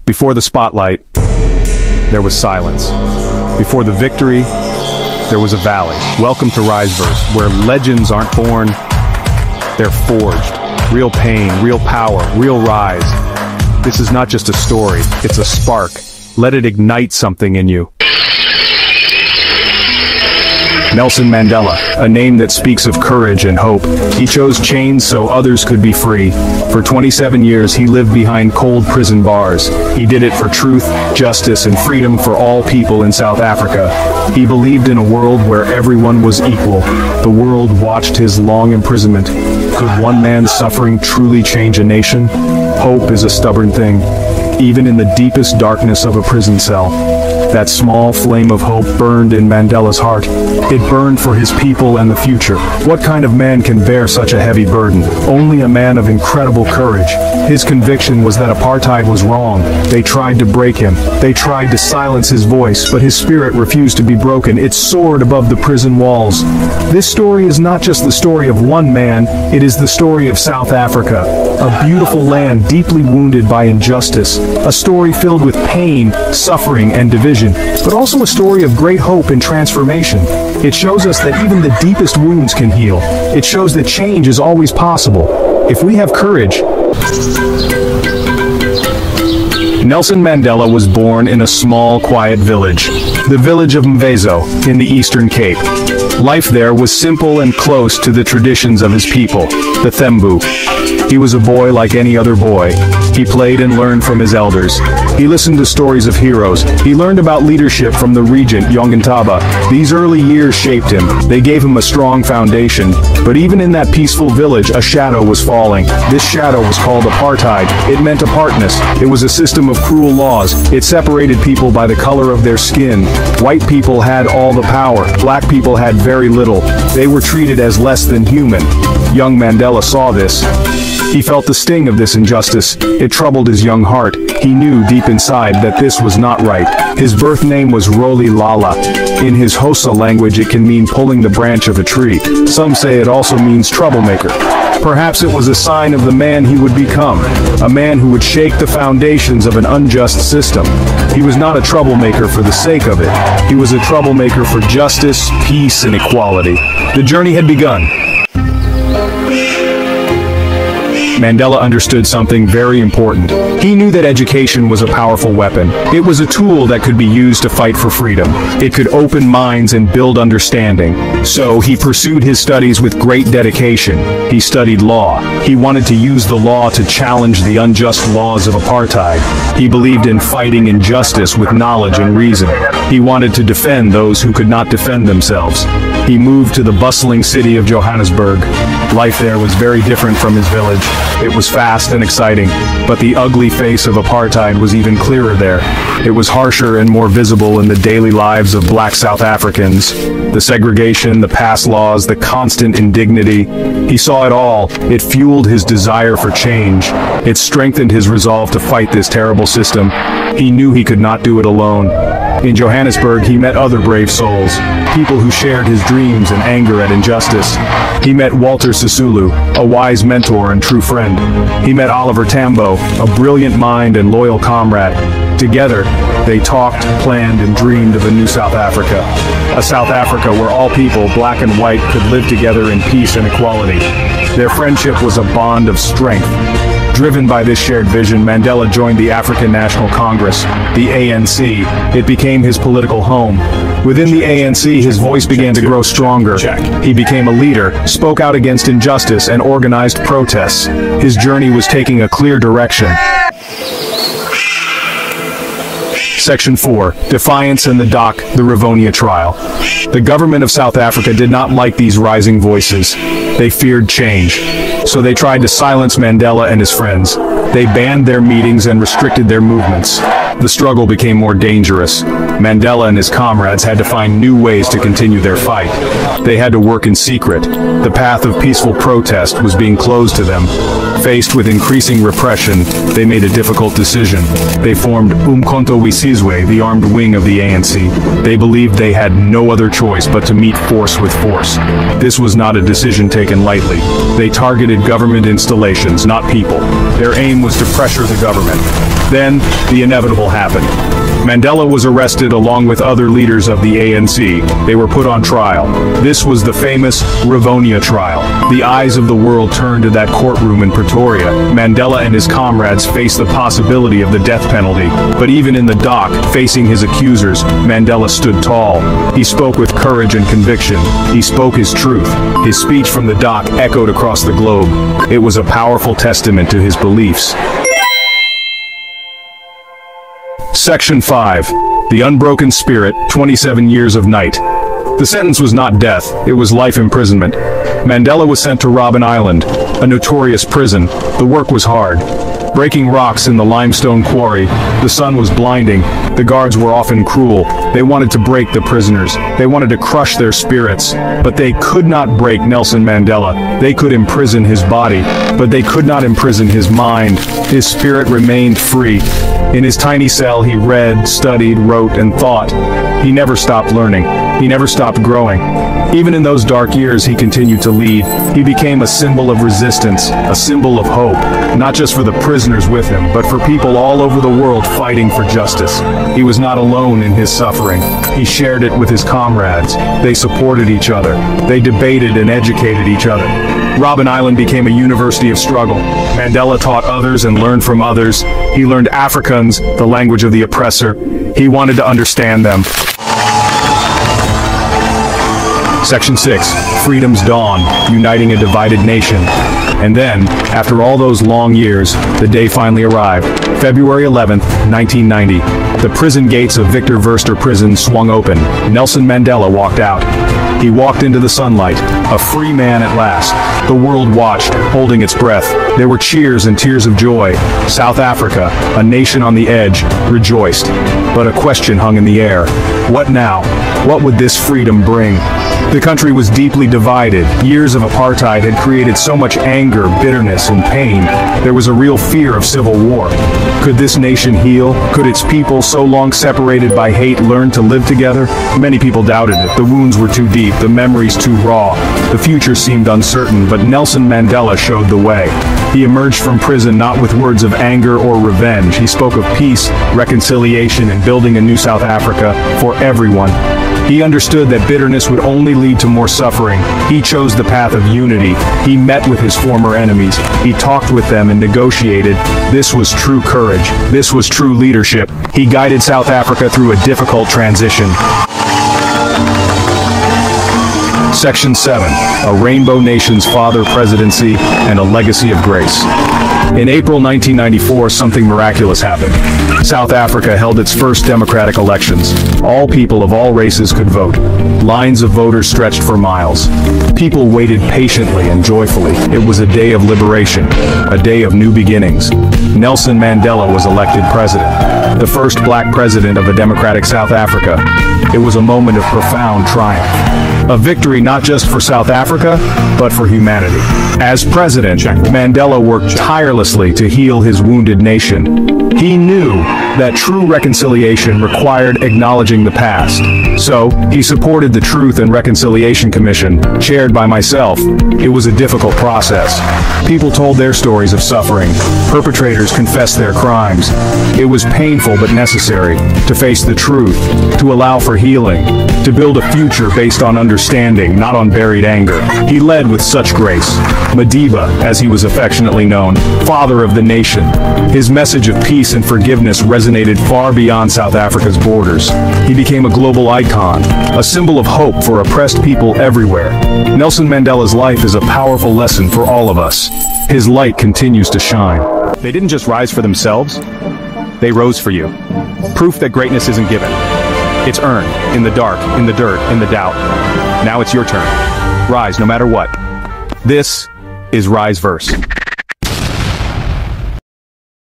Before the spotlight, there was silence. Before the victory, there was a valley. Welcome to Riseverse, where legends aren't born, they're forged. Real pain, real power, real rise. This is not just a story, it's a spark. Let it ignite something in you. Nelson Mandela, a name that speaks of courage and hope. He chose chains so others could be free. For 27 years he lived behind cold prison bars. He did it for truth, justice, and freedom for all people in South Africa. He believed in a world where everyone was equal. The world watched his long imprisonment. Could one man's suffering truly change a nation? Hope is a stubborn thing, even in the deepest darkness of a prison cell. That small flame of hope burned in Mandela's heart. It burned for his people and the future. What kind of man can bear such a heavy burden? Only a man of incredible courage. His conviction was that apartheid was wrong. They tried to break him. They tried to silence his voice, but his spirit refused to be broken. It soared above the prison walls. This story is not just the story of one man, it is the story of South Africa. A beautiful land deeply wounded by injustice. A story filled with pain, suffering, and division. But also a story of great hope and transformation. It shows us that even the deepest wounds can heal. It shows that change is always possible, if we have courage. Nelson Mandela was born in a small, quiet village, the village of Mvezo, in the Eastern Cape. Life there was simple and close to the traditions of his people, the Thembu. He was a boy like any other boy. He played and learned from his elders. He listened to stories of heroes. He learned about leadership from the regent, Yongintaba. These early years shaped him. They gave him a strong foundation. But even in that peaceful village, a shadow was falling. This shadow was called apartheid. It meant apartness. It was a system of cruel laws. It separated people by the color of their skin. White people had all the power. Black people had very little. They were treated as less than human. Young Mandela saw this. He felt the sting of this injustice. It troubled his young heart. He knew deep inside that this was not right. His birth name was Roli Lala. In his Xhosa language it can mean pulling the branch of a tree. Some say it also means troublemaker. Perhaps it was a sign of the man he would become, a man who would shake the foundations of an unjust system. He was not a troublemaker for the sake of it. He was a troublemaker for justice, peace, and equality. The journey had begun. Mandela understood something very important. He knew that education was a powerful weapon. It was a tool that could be used to fight for freedom. It could open minds and build understanding. So he pursued his studies with great dedication. He studied law. He wanted to use the law to challenge the unjust laws of apartheid. He believed in fighting injustice with knowledge and reason. He wanted to defend those who could not defend themselves. He moved to the bustling city of Johannesburg. Life there was very different from his village. It was fast and exciting, but the ugly face of apartheid was even clearer there. It was harsher and more visible in the daily lives of black South Africans. The segregation, the past laws, the constant indignity. He saw it all. It fueled his desire for change. It strengthened his resolve to fight this terrible system. He knew he could not do it alone. In Johannesburg, he met other brave souls, people who shared his dreams and anger at injustice. He met Walter Sisulu, a wise mentor and true friend. He met Oliver Tambo, a brilliant mind and loyal comrade. Together, they talked, planned, and dreamed of a new South Africa. A South Africa where all people, black and white, could live together in peace and equality. Their friendship was a bond of strength. Driven by this shared vision, Mandela joined the African National Congress, the ANC. It became his political home. Within the ANC, his voice began to grow stronger. He became a leader, spoke out against injustice, and organized protests. His journey was taking a clear direction. Section 4. Defiance and the Dock, the Rivonia Trial. The government of South Africa did not like these rising voices. They feared change. So they tried to silence Mandela and his friends. They banned their meetings and restricted their movements. The struggle became more dangerous. Mandela and his comrades had to find new ways to continue their fight. They had to work in secret. The path of peaceful protest was being closed to them. Faced with increasing repression, they made a difficult decision. They formed Umkhonto we Sizwe, the armed wing of the ANC. They believed they had no other choice but to meet force with force. This was not a decision taken lightly. They targeted government installations, not people. Their aim was to pressure the government. Then, the inevitable happened. Mandela was arrested along with other leaders of the ANC. They were put on trial. This was the famous Rivonia trial. The eyes of the world turned to that courtroom in Pretoria. Mandela and his comrades faced the possibility of the death penalty. But even in the dock, facing his accusers, Mandela stood tall. He spoke with courage and conviction. He spoke his truth. His speech from the dock echoed across the globe. It was a powerful testament to his beliefs. Section 5. The Unbroken Spirit, 27 Years of Night. The sentence was not death, it was life imprisonment. Mandela was sent to Robben Island, a notorious prison. The work was hard. Breaking rocks in the limestone quarry, the sun was blinding. The guards were often cruel. They wanted to break the prisoners. They wanted to crush their spirits. But they could not break Nelson Mandela. They could imprison his body, but they could not imprison his mind. His spirit remained free. In his tiny cell, he read, studied, wrote, and thought. He never stopped learning. He never stopped growing. Even in those dark years, he continued to lead. He became a symbol of resistance, a symbol of hope, not just for the prisoners with him, but for people all over the world fighting for justice. He was not alone in his suffering. He shared it with his comrades. They supported each other. They debated and educated each other. Robben Island became a university of struggle. Mandela taught others and learned from others. He learned Afrikaans, the language of the oppressor. He wanted to understand them. Section 6. Freedom's Dawn, Uniting a Divided Nation. And then, after all those long years, the day finally arrived. February 11th, 1990. The prison gates of Victor Verster Prison swung open. Nelson Mandela walked out. He walked into the sunlight, a free man at last. The world watched, holding its breath. There were cheers and tears of joy. South Africa, a nation on the edge, rejoiced. But a question hung in the air. What now? What would this freedom bring? The country was deeply divided. Years of apartheid had created so much anger, bitterness, and pain. There was a real fear of civil war. Could this nation heal? Could its people, so long separated by hate, learn to live together? Many people doubted it. The wounds were too deep, the memories too raw. The future seemed uncertain, but Nelson Mandela showed the way. He emerged from prison not with words of anger or revenge. He spoke of peace, reconciliation, and building a new South Africa for everyone. He understood that bitterness would only lead to more suffering. He chose the path of unity. He met with his former enemies. He talked with them and negotiated. This was true courage. This was true leadership. He guided South Africa through a difficult transition. Section 7. A Rainbow Nation's Father Presidency and a Legacy of Grace. In April 1994, something miraculous happened. South Africa held its first democratic elections. All people of all races could vote. Lines of voters stretched for miles. People waited patiently and joyfully. It was a day of liberation, a day of new beginnings. Nelson Mandela was elected president, the first black president of a democratic South Africa. It was a moment of profound triumph. A victory not just for South Africa, but for humanity. As president, Mandela worked tirelessly to heal his wounded nation. He knew that true reconciliation required acknowledging the past. So, he supported the Truth and Reconciliation Commission, chaired by myself. It was a difficult process. People told their stories of suffering. Perpetrators confessed their crimes. It was painful but necessary to face the truth, to allow for healing, to build a future based on understanding, not on buried anger. He led with such grace. Madiba, as he was affectionately known, father of the nation. His message of peace and forgiveness resonated far beyond South Africa's borders. He became a global icon, a symbol of hope for oppressed people everywhere. Nelson Mandela's life is a powerful lesson for all of us. His light continues to shine. They didn't just rise for themselves, they rose for you. Proof that greatness isn't given. It's earned, in the dark, in the dirt, in the doubt. Now it's your turn. Rise no matter what. This is Rise Verse.